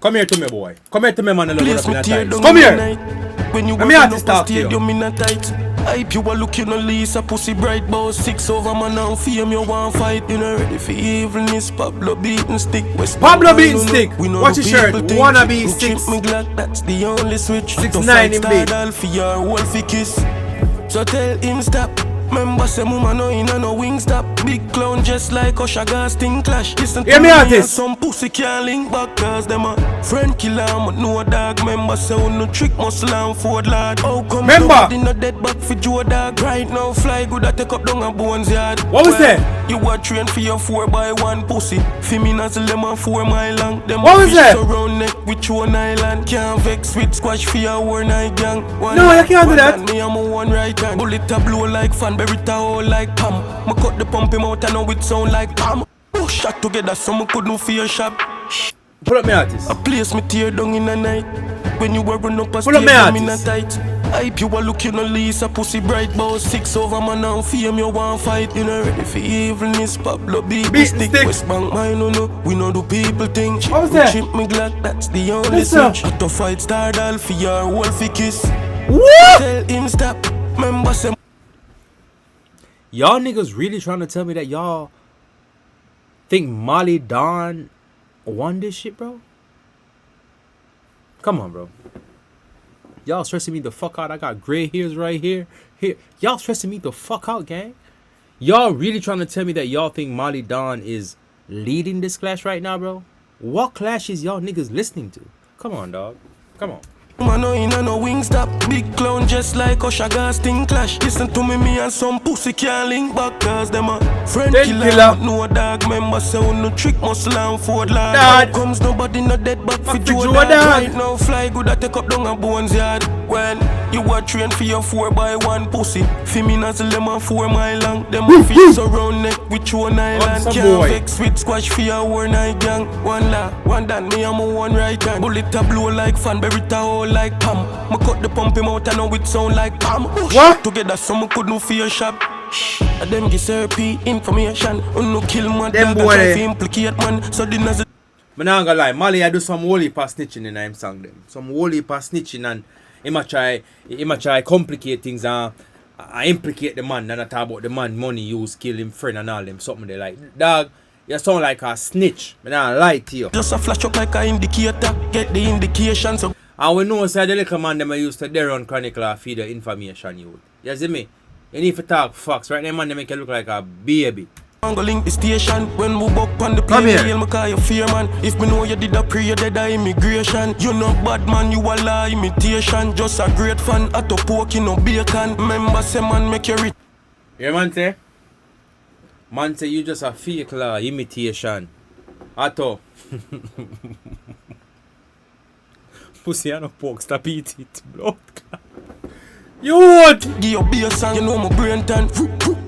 Come here to me, boy. Come here to me, man. Come here. When you Let me have to talk to you. Hype you a look, you no Lisa, pussy bright bow 6 over man now fame you want fight. You know ready for evilness, Pablo beating stick. Pablo beating stick. Watch your shirt. Wanna be 6. Me glad that's the only switch. 6'9" in big. For your wolfy kiss. So tell him stop. Remember say mama no in no wing stop. Big clown just like Usher gas thing clash. Listen to me and some pussy can't link back cause them a friend killer but no dog. Remember say no trick muscle and Ford lad. How come nobody no dead back for Joe dog? Right now fly good I take up down a bones yard. What was that? You were trained for your 4x1 pussy. Feminine lemon 4 mile long. Them what was that? Around neck with you an island. Can't vex with squash for your war night gang. No, I can't do that. Me I'm a one right hand. Bullet a blow like fan. Berita all like Pam. Me cut the pump him out and now it sound like Pam. Oh, shot together so me could no fear shop. Pull up me artist. A place me tear down in the night. When you were run up a pull up me in a tight. Hype you a look you no Lisa, pussy bright bow 6 over man now fame you want fight. You know ready for evilness, Pablo beat stick. West Bank mine no we know do people think. What was that? Chip me glad that's the only switch. At the fight start all for your wolfy kiss. What? Tell him stop. Remember some. Y'all niggas really trying to tell me that y'all think Molly Don won this shit, bro? Come on, bro. Y'all stressing me the fuck out. I got gray hairs right here. Here. Y'all stressing me the fuck out, gang. Y'all really trying to tell me that y'all think Molly Don is leading this clash right now, bro? What clash is y'all niggas listening to? Come on, dog. Come on. Man no in no wing stop. Big clown just like Usher gas thing clash. Listen to me and some pussy can't link back cause them a friend killer. No dog member say no trick muscle and Ford lad. How comes nobody no dead back for Joe dog? Right now fly good I take up down a bones yard. When you were trained for your 4x1 pussy. Feminine lemon 4 mile long. Them fish around neck with you an island. Can't vex with squash for your war night gang. One la, one done me I'm a one right hand. Bullet a blow like fan, berita all like Pam. Me cut the pump him out and now it sound like Pam. What? Together some could no fear shop. Them give RP information. No kill man. Them boy implicate man. So the nazi. Me not gonna lie, Molly I do some wholly pass snitching in him song them. Some wholly pass snitching and he might try complicate things and implicate the man and I talk about the man money use kill him friend and all them something they like. Dog, you sound like a snitch. Me not lie to you. Just a flash up like a indicator. Get the indication so. And we know say the little man them used to their own chronicle feed the information you. You see me? You need to talk facts. Right now man they make you look like a baby. I'm gonna link the station when we up on the plane. Me call you fear man. If me know you did a pre, you dead a immigration. You no bad man, you a lie imitation. Just a great fan, at a pork no bacon. Remember say man make you rich. Yeah man say? Man say you just a fake law imitation. Atto. Pussy and a pork, stop eat it, blood. You what? Give your beer song, you know my brain tan.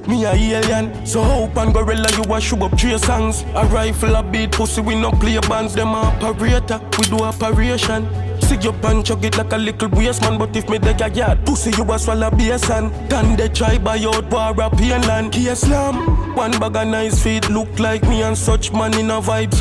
Me a alien, so hope and gorilla you a shoot up 3 songs. A rifle a beat pussy we no play bands. Them a operator, we do operation. See your punch you get like a little waste man. But if me dig a yard, pussy you a swallow bass and then they try buy out bar a pain land. Key slam, one bag of nice feet look like me and such man in a vibe.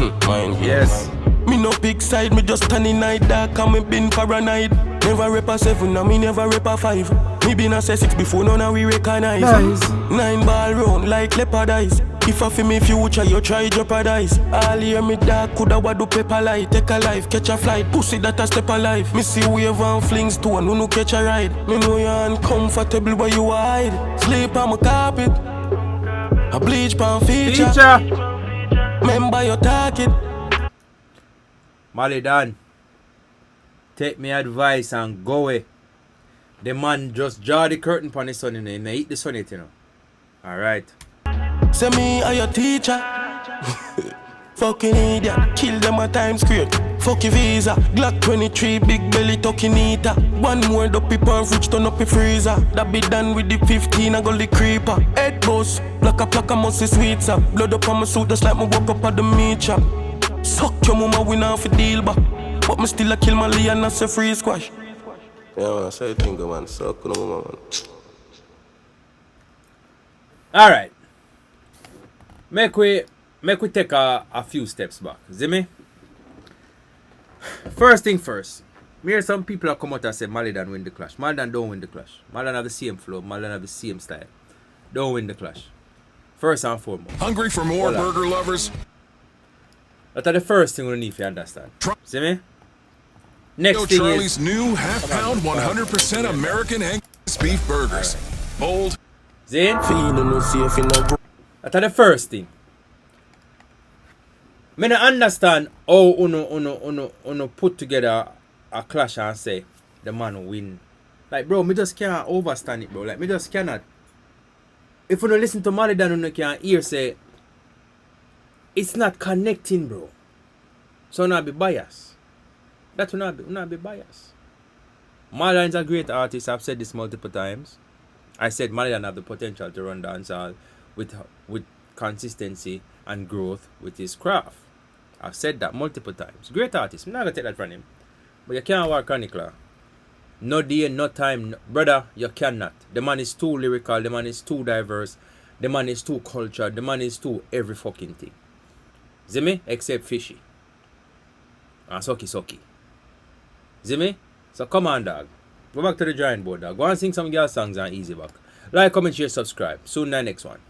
Yes. Me no big side, me just stand in night dark and me been paranoid. Never rap a 7 and me never rap a 5. Me been a 6 before none of we recognize. Nice. 9 ball round like leopard eyes. If I feel me future, you try jeopardize. All hear me dark, coulda wa do paper light. Take a life, catch a flight, pussy that a step alive. Me see wave and flings to and no catch a ride. Me know you uncomfortable where you hide. Sleep on my carpet, a bleach pan feature. Remember your target. Molly Don, take me advice and go away. The man just draw the curtain pon the sun and he eat the sun it, you know. Alright. Say me are your teacher. Fucking idiot, kill them at Times Square. Fuck your visa, Glock 23, big belly talking eater. One more dopey pan fridge turn up your freezer. That be done with the 15, I got the creeper. Head boss, black a musty sweets up. Blood up on my suit just like me walk up at the meat shop. Suck your mama win off a deal back. But me still a kill my Lee and that's a free squash. Yeah man, I say think man, suck no mama man. Alright. Make we take a few steps back. See me? First thing first. Me hear some people that come out and say Malidan win the clash. Malidan don't win the clash. Malidan have the same flow. Malidan have the same style. Don't win the clash. First and foremost. Hungry for more burger lovers? That's the first thing we need to understand. See me? Next thing Charlie's is new half-pound 100% American Angus beef burgers. Bold. Zane? Feeling no safe in a That's the first thing. Me not understand how uno put together a clash and say the man win. Like bro, me just can't overstand it, bro. Like me just cannot. If you don't listen to Malidan, you can't hear say it's not connecting, bro. So not be biased. That will not be biased. Malidan's a great artist. I've said this multiple times. I said Malidan have the potential to run dancehall with consistency and growth with his craft. I've said that multiple times. Great artist. I'm not gonna take that from him. But you can't work chronicler. No day, no time. Brother, you cannot. The man is too lyrical. The man is too diverse. The man is too cultured. The man is too every fucking thing. See me? Except fishy. And sucky. See me? So come on, dog. Go back to the drawing board, dog. Go and sing some girl songs and easy back. Like, comment, share, subscribe. Soon the next one.